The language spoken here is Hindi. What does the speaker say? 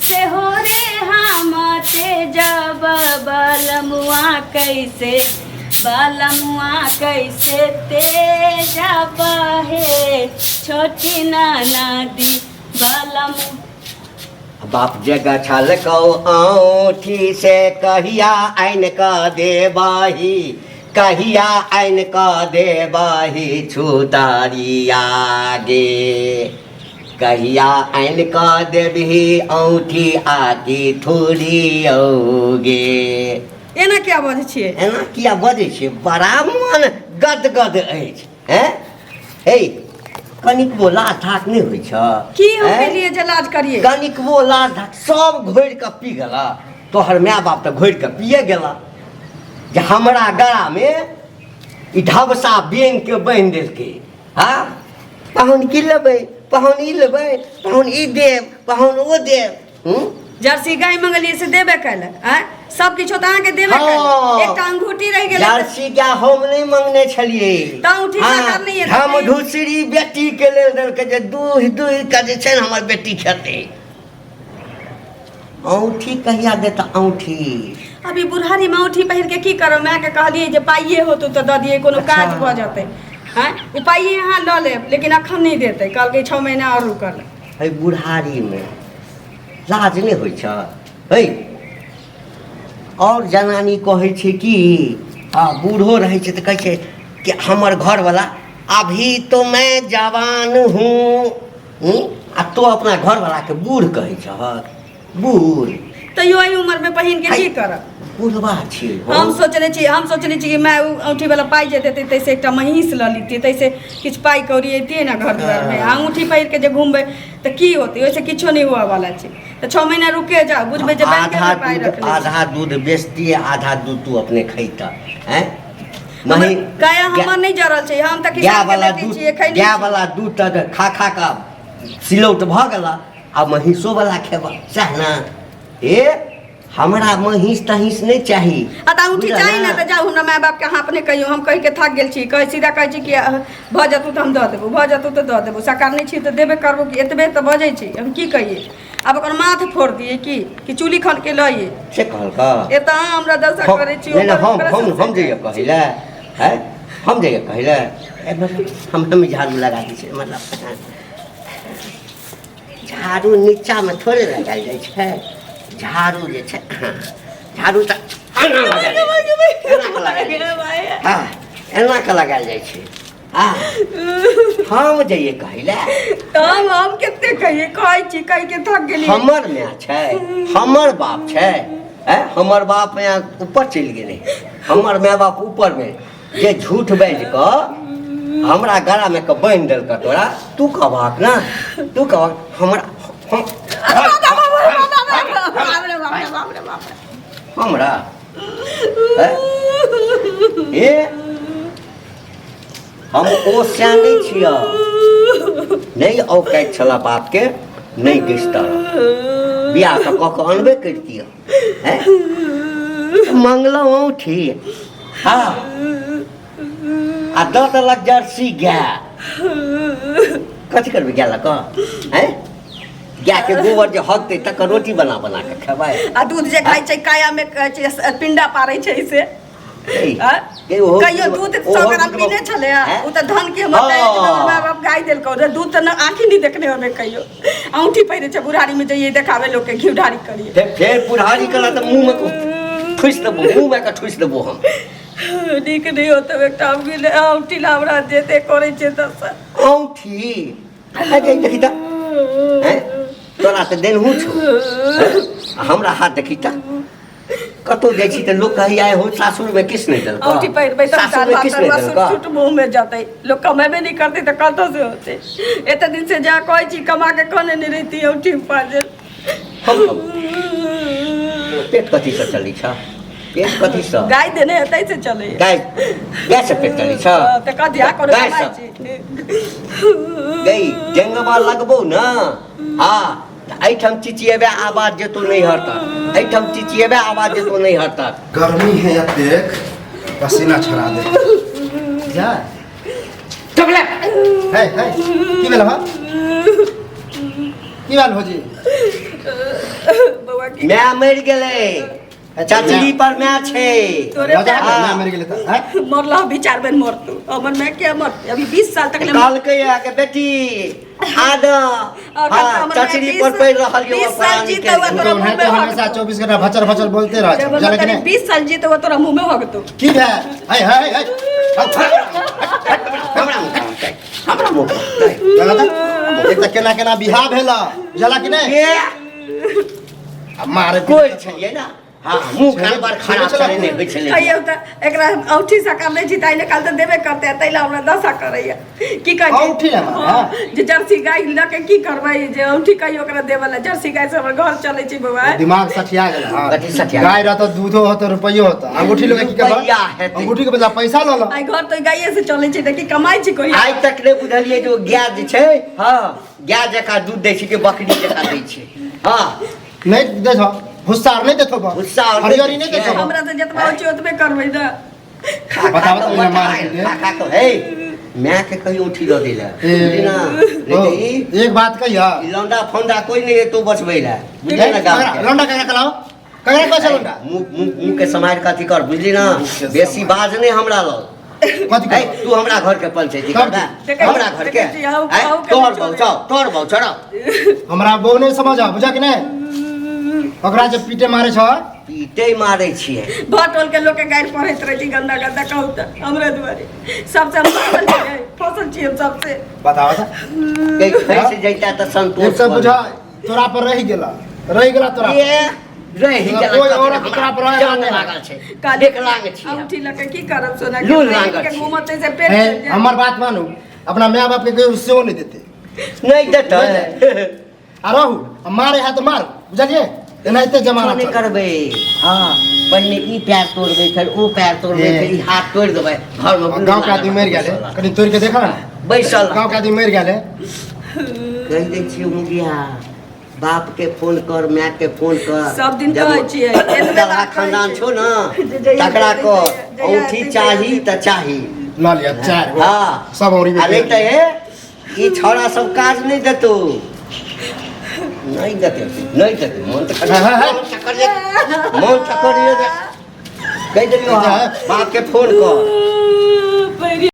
कैसे हो रे हम जब बलमुआ कैसे तेजा बहे छोटी नदी बलमु बाप जगह छल कौ औठी से कहिया आइन का देबाही कहिया आइन का देबाही छुतारिया गे कहिया आइन का देबही औठी आकी थोड़ी गे एना क्या बजै छियै एना किया बजै छियै बड़ा मन गदगद अछि हैं हे कनिकबो लाज ठाक नहीं होइ छ की हम के लिए जे लाज करिए कनिकबो लाज ठाक सब घोर के पी गेला तोहर माय बाप तो घोर के पिए गेला जे हमरा गला में ई ढबसा बेंग के बांध देलकै हां पाहुन की लेबै पाहुन ई लेबै पाहुन ई देब पाहुन ओ देब जर्सी गाय मंगलिए से देबे कैलक हैं सब किछो त अहाँ के देबे कैलक एकटा अंगूठी रह गेलै जर्सी गाय हम नहीं मांगने छलिए त अंगूठी सरकार नहीं है हम धुसरी बेटी के लेल देलकै जे दूह के जे छै हमर बेटी खेतै औंठी कहिया देता औंठी अभी बुढ़ारी में औंठी पहिर के की करब मैं के कहलिए जे पाइए होतो त द दिए कोनो काज भ जतै हैं उ पाइए यहां ल लेब लेकिन अखन नहीं देतै कहलकै 6 महीना और रुकल है बुढ़ारी में लाज नहीं होइ छ है और जनानी कहै छै कि बूढ़ो रहै छै त कहै छै कि हमर घर वाला अभी तो मैं जवान हूँ आ तो अपना घर वाला के बूढ़ कहै छ बूढ़ तैयो एही उम्र में पहिन के की करब बुढ़वा छी हम सोचने छी कि मैं औंठी वाला पाई जे देते तैसे एकटा महींस ल लीती तैसे किछ पाई कौड़ी एतिए ना घर द्वार में अंगूठी पहिर के जे घूमबे त की होती ओइसे किछो नहीं हुआ वाला छै त 6 महीना रुके जा बुझबे जे बैंक में पाई रख ले आधा दूध बेचती आधा दूध तू अपने खैता हैं नहीं काया हमर नहीं जरल छै हम त किसान के देती छी एखै गाय वाला दूध त खा का सिलौट भ गेला आ महीसो वाला खेबा सहना ए हमरा महीस तहीस नहीं चाहिए अत अंगूठी चाहिए ना त जाऊ हमरा माय बाप के हां अपने कहियो हम कह के थक गेल छी कह सीधा कह छी कि भ जतु त हम द देबो भ जतु त द देबो सरकार नहीं छी त देबे करबो कि एतबे त बजै छी हम की कहिए अब ओकर माथ फोड़ दिए कि चूली खन के लइए से कहल का एत हमरा दशा करे छी हम जे कहिला है हम जे कहिला हम झाड़ू लगा दी छै मतलब झाड़ू नीचा में थोड़े लगाल जाय छै झाड़ू जे छै झाड़ू त एना के लगाल जाय छै हम जइए कहिला हम केते कहिए कहै छी कहि के थक गेली हमर माय छै हमर बाप छै हमर बाप यहाँ ऊपर चलि गेलै हमर माय बाप ऊपर में जे झूठ बाजि क हमरा गला में के बांध देलक तोरा तू कहबाक ना तू कहबाक हमरा हमरा ए हम ओ सियाने छिया नहीं औकात छला बाप के नहीं किस्ता बियाह क अनबे करतिया हैं मंगला औठी हाँ आ दस लग जर्सी गाय कथी करबे गाय लक हैं गाय के गोबर जे हकते तक रोटी बना के खेबै आ दूध जे खाइ छै काया में पिंडा पारै छै से कहियो दूध 100 ग्राम पीने छले उ त धन के हमर माय बाप गाय देलको दूध त आंखी नहीं देखने हमें कहियो औंठी पहिरे छै बुढ़ारी में जइए देखावे लोग के घी ढारी करिए फिर बुढ़ारी कला त मुंह में ठुस देबो मुंह में का ठुस देबो हम नीक नहीं होता एकटा औंठी लावरा जेते करे छै त औंठी आगे देखी त हैं तोरा त देनहु छौ हमरा हाथ देखी त कतो जाइ छी त लोग कहि आए हो सासुर में किस नहीं देलक औंठी पहिरबै त साल छूट मुंह में जाते लोग कमेबे नहीं करते त कतो से होते एते दिन से जा कहै छी कमा के कने नहीं रहती औंठी पाजे हम पेट कथी से चली छ पेट कथी से गाय देने हेतै से चले गाय से पेट चली छ त कथिया करे कमाइ छी गई जंगमा लगबो ना हां ऐठम चिचिएबे आवाज जेतो नहीं हरता ऐठम चिचिएबे आवाज जेतो नहीं हरता गर्मी है देख पसीना छड़ा दे जा चुप ले की भेल हो जी मैं मर गेले चचरी पर मैं छे तोरे राजा पे- ना मेरे के लिए था हैं? मरला विचार बन मर तू हमर मैं क्या मर अभी 20 साल तक ले कल के या के बेटी आदा हां चचरी पर पड़ रहल यो 20 साल प्राणी जीते हुए के तोरा उनको मुंह है में तो हक हमेशा 24 घंटा भचर भचर बोलते रह जब जाने के तेरे नहीं 20 साल जीते हुए तोरा मुंह में हक तू की है हाय हमरा मुंह एक त केना केना बिहार भेला जला कि नहीं ये अब मारे कोई छलिए ना हां मुंह कान बार खराब करे नहीं होय छले कहियो त एकरा औठी सका में जिताई ने काल त देबे करते तैला हमरा दशा करैया की कह औठी ले मारे, जे जर्सी गाय ल के की करबै जे औठी कहियो ओकरा देबला जर्सी गाय से हमर घर चलै छै बउआ दिमाग सठिया गेल हां कथी सठिया गाय रहत दूधो होत रुपयो होत अंगूठी लोग की रुपया करबा हेतै। अंगूठी के बदला पैसा ल लो आई घर तो गाये से चलै छै त की कमाई छै कोई आइ तक ने बुझलिए जो गाय जे छै हां गाय जका दूध दै छै कि बकरी जका दै छै हां नहीं दे छो भुस्सार नहीं देथो बा भुस्सार नहीं हरियरी नहीं देथो हमरा से जतबा होइ छै ओतबे करबै त बताओ तो इन्हें मार के दे। खा तो हे मैं के कहीं उठी दो दिला बुझली ना ओ, नहीं तो एक बात कहिया ई लौंडा फौंडा कोई नहीं है तू बचबै ला बुझली ना गाँव के लौंडा कहे कलाओ कहे कह लौंडा मुंह के समार कथी कर बुझली ना बेसी बाज नहीं हमरा लग कथी ऐ कर तू हमरा घर के पंचायती कब? करबा हमरा घर के देखै छी, आउ- ऐ, आउ के तोर बच्चो बहु तोर बहु छोड़ो हमरा बो नहीं समझ आ बुझा कि नहीं ओकरा जे पीटे मारे छ पीटे मारे छिए भटोल के लोग के गाय पढ़ैत रहै छी गंदा गंदा कहू त हमरे दुआरे सबसे हम फसल छी हम सबसे बताओ था कहीं फंस जैता त संतोष एक सब बुझा तोरा पर रह गेला तोरा पर। ये रही गेला कोई औरत तोरा पर रहे जान वाला लागल छै काली देख लांग छी औठी लके की करब सोना लूल लागल के छी। घूमते से पेट ए, चढ़ जाए। हमर बात मानू अपना माय बाप के कोई सेहो नहीं देते नहीं देतै आ रहू आ मारे है तो मार बुझलिए एनाहिते जमाना नहीं चल करबै हाँ पहिने ई पैर तोड़बै फिर ओ पैर तोड़बै ए। फिर ई हाथ तोड़ देबै घर में गांव के आदमी मर गेले कनी तोड़ के देखा ना बैसल गांव के आदमी मर गेले कहि दै छियै मुखिया बाप के फोन कर माय के फोन कर सब दिन जब कहै छियै, एतबे दलहा बात कहै खानदान छियै। छौ ना जे जहिया तकरा जहिया कर जहिया औठी जहिया चाही जहिया। त चाही ला लिया चार गो हाँ सब औरी में आ नहीं त हे ई छौड़ा सब काज नहीं देतौ नहीं देते मन तो मन तो करिए कह दिलियो बाप के फोन कर